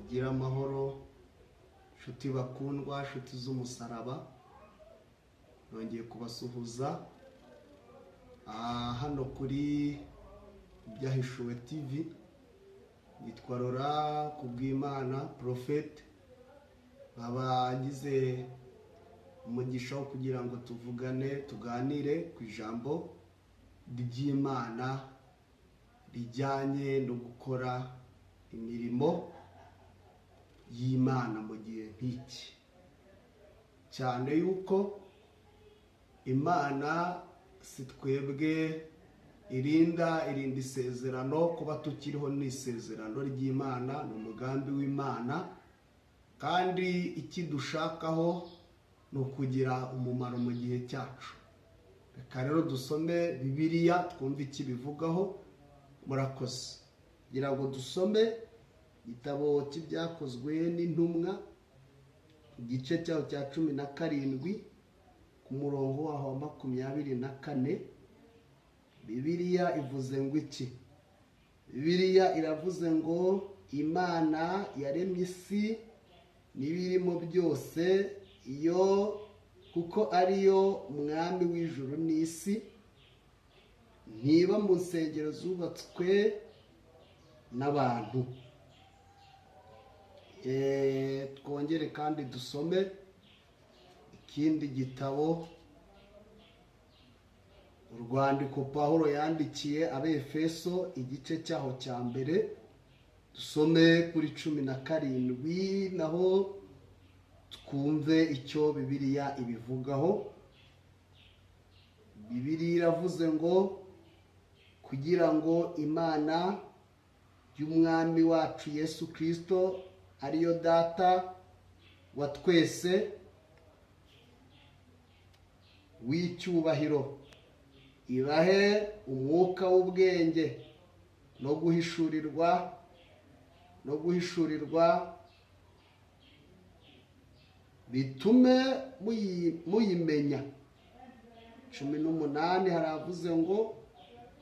gira amahoro nshuti bakundwa, nshuti z'umusaraba, nongeye kubasuhuza hano kuri Byahishuwe TV. Nitwa Rora kubw'Imana Prophet, abagize umugisha wo kugira ngo tuganire ku ijambo ry'Imana rijyanye no gukora imirimo y'Imana mu gihe nk'iki, cyane yuko Imana si twebwe irinda isezerano, kuba tukiriho n'isezerano ry'Imana, ni umugambi w'Imana, kandi ikidushakaho ni ukugira umumaro mu gihe cyacu. Reka rero dusome Bibiliya twumve ikibivugaho. Murakoze. Kugira ngo dusome igitabo cy'ibyakozwe n'intumwa, igice cyaho cya 17 ku murongo waho wa 24. Bibiliya ivuze ngo iki? Bibiliya iravuze ngo Imana yaremye isi n'ibirimo byose, iyo kuko ariyo mwami w'ijuru n'isi, ntiba mu nsengero zubatswe n'abantu. Twongere kandi dusome ikindi gitabo, urwandiko Pawulo yandikiye Abefeso, igice cyaho cya mbere, dusome kuri 17 naho twumve icyo Bibiliya ibivugaho. Bibiliya iravuze ngo kugira ngo Imana y'umwami wacu Yesu Kristo, ariyo data wa twese w'icyubahiro, ibahe umwuka w'ubwenge no guhishurirwa bitume muyimenya. 18 haravuze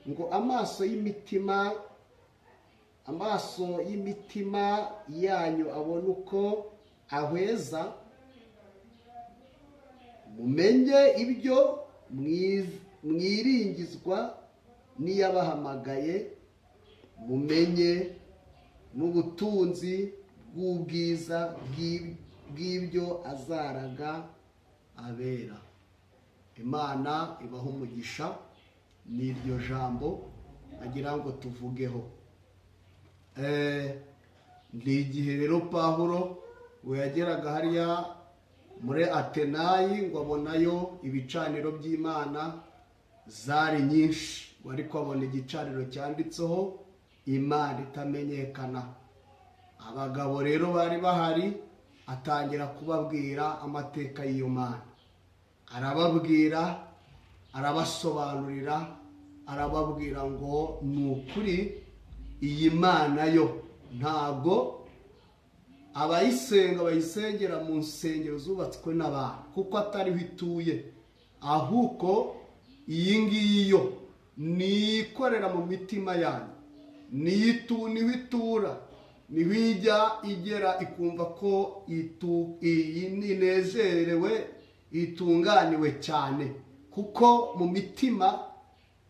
ngo amaso y'imitima yanyu abone uko ahweza, mumenye ibyo mwiringizwa n'iyabahamagaye, mumenye n'ubutunzi bw'ubwiza bw'ibyo azaraga abera. Imana ibaho umugisha n'iryo jambo agira ngo tuvugeho. Ndi igihe rero Pawulo we yageraga hariya muri Atenayi, ngo abonayo ibicaniro by'Imana zari nyinshi, ariko abona igicaniro cyanditseho Imana itamenyekana. Abagabo rero bari bahari, atangira kubabwira amateka y'iyo Mana, arababwira, arabasobanurira, arababwira ngo ni ukuri iyi Mana yo ntabwo abayisenga bayisengera mu nsengero zubatswe n'abantu, kuko atariho ituye, ahubwo iyi ngiyi yo ni ikorera mu mitima yanyu, niho itura, niho ijya igera ikumva ko inezerewe, itunganiwe cyane, kuko mu mitima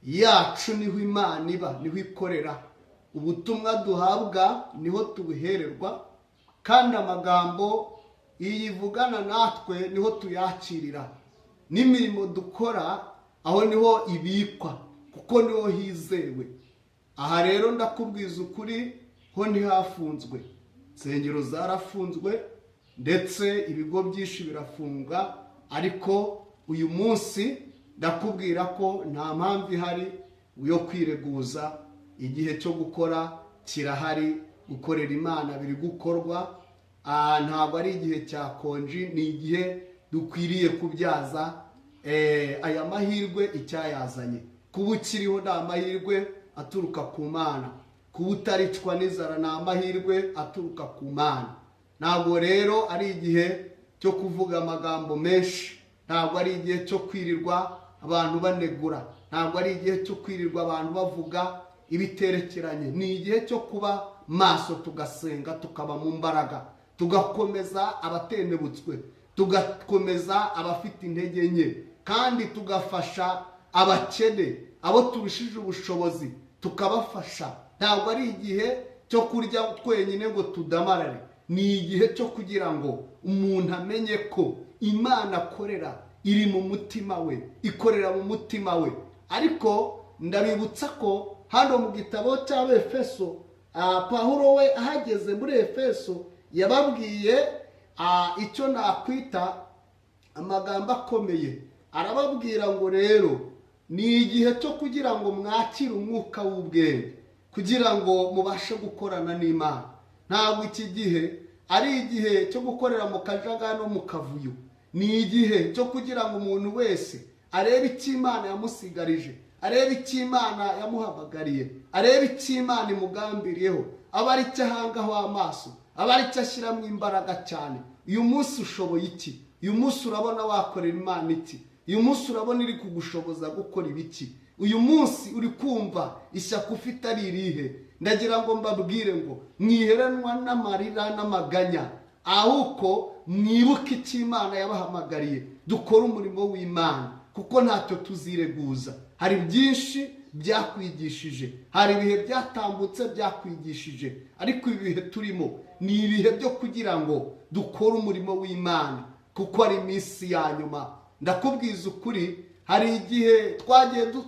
yacu niho Imana iba, niho ikorera. Ubutumwa duhabwa niho tubuhererwa, kandi amagambo iyivugana natwe niho tuyakirira, n'imirimo dukora aho niho ibikwa, kuko niho hizewe. Aha rero ndakubwiza ukuri, ho ntihafunzwe, insengero zarafunzwe ndetse ibigo byinshi birafunga, ariko uyu munsi ndakubwira ko nta mpamvu ihari yo kwireguza. Igihe cyo gukora kirahari, gukorera Imana biri gukorwa. Ntabwo ari igihe cya konji, ni igihe dukwiriye kubyaza aya mahirwe icyayazanye. Kuba ukiriho ni amahirwe aturuka ku Mana, kuba utaricwa n'inzara ni amahirwe aturuka ku Mana. Ntabwo rero ari igihe cyo kuvuga amagambo menshi, ntabwo ari igihe cyo kwirirwa abantu banegura, ntabwo ari igihe cyo kwirirwa abantu bavuga ibiterekeranye. Ni igihe cyo kuba maso tugasenga, tukaba mu mbaraga, tugakomeza abatenebutswe, tugakomeza abafite intege nke, kandi tugafasha abakene, abo turushije ubushobozi tukabafasha. Ntabwo ari igihe cyo kurya twenyine ngo tudamarare, ni igihe cyo kugira ngo umuntu amenye ko Imana akorera iri mu mutima we, ikorera mu mutima we. Ariko ndabibutsa ko hano mu gitabo cy'Abefeso, Pawulo we ahageze muri Efeso yababwiye icyo nakwita amagambo akomeye. Arababwira ngo rero ni igihe cyo kugira ngo mwakire umwuka w'ubwenge, kugira ngo mubashe gukorana n'Imana. Ntabwo iki gihe ari igihe cyo gukorera mu kajagari no mu kavuyo, ni igihe cyo kugira ngo umuntu wese arebe icyo Imana yamusigarije, arebe icyo Imana yamuhamagariye, arebe icyo Imana imugambiriyeho, aba ari cyo ahangaho amaso, aba ari cyo ashyiramo imbaraga cyane. Uyu munsi ushoboye iki? Uyu munsi urabona wakorera Imana iki? Uyu munsi urabona iri kugushoboza gukora ibiki? Uyu munsi uri kumva ishyaka ufite ari irihe? Ndagira ngo mbabwire ngo mwiheranwa n'amarira n'amaganya, ahubwo mwibuke icyo Imana yabahamagariye, dukore umurimo w'Imana, kuko ntacyo tuzireguza. Hari byinshi byakwigishije, hari ibihe byatambutse byakwigishije, ariko ibi bihe turimo ni ibihe byo kugira ngo dukore umurimo w'Imana, kuko ari iminsi ya nyuma. Ndakubwiza ukuri, hari igihe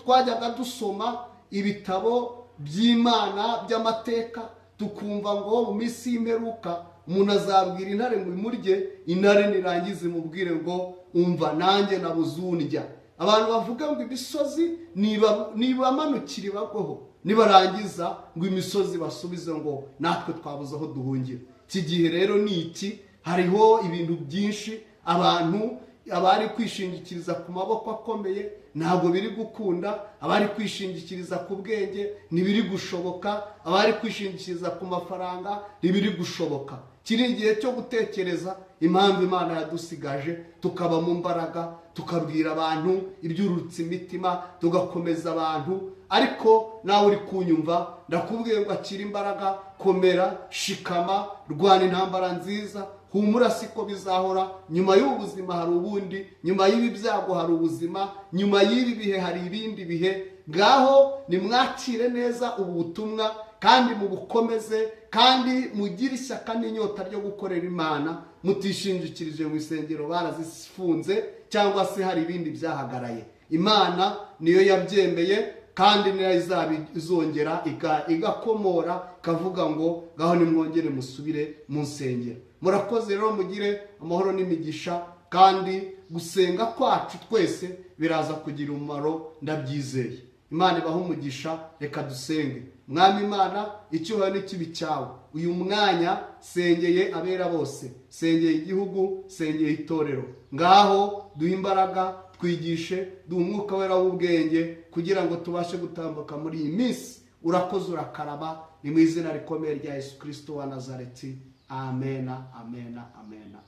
twajyaga dusoma ibitabo by'Imana by'amateka, tukumva ngo mu minsi y'imperuka umuntu azabwira intare ngo imurye, intare nirangiza imubwire ngo umva nanjye nabuze undya. Abantu bavuga ngo imisozi nibamanukira ibagweho, nibarangiza ngo imisozi basubize ngo natwe twabuze aho duhungira. Iki gihe rero ni iki? Hariho ibintu byinshi, abantu abari kwishingikiriza ku maboko akomeye ntabwo biri gukunda, abari kwishingikiriza ku bwenge ntibiri gushoboka, abari kwishingikiriza ku mafaranga ntibiri gushoboka. Kiri igihe cyo gutekereza impamvu Imana yadusigaje, tukaba mu mbaraga, tukabwira abantu ibyurutse imitima, tugakomeza abantu. Ariko nawe uri kunyumva, ndakubwiye ngo akira imbaraga, komera, shikama, rwana intambara nziza, humura, siko bizahora. Nyuma y'ubu buzima hari ubundi, nyuma y'ibi byago hari ubuzima, nyuma y'ibi bihe hari ibindi bihe. Ngaho nimwakire neza ubu butumwa, kandi mubukomeze, kandi mugire ishyaka n'inyota ryo gukorera Imana, mutishingikirije mu isengero barazifunze cyangwa se hari ibindi byahagaraye. Imana niyo yabyemeye, kandi niyo izongera igakomora, ikavuga ngo ngaho nimwongere musubire mu nsengero. Murakoze rero, mugire amahoro n'imigisha, kandi gusenga kwacu twese biraza kugira umumaro, ndabyizeye. Imana ibahe umugisha. Reka dusenge. Mwami Imana, icyubahiro n'ikibi cyawe. Uyu mwanya sengeye abera bose, sengeye igihugu, sengeye itorero. Ngaho duhe imbaraga, twigishe, duhe umwuka wera w'ubwenge, kugira ngo tubashe gutambuka muri iyi minsi. Urakoze, urakaraba, ni mu izina rikomeye rya Yesu Kristo wa Nazareti. Amena, amena, amena.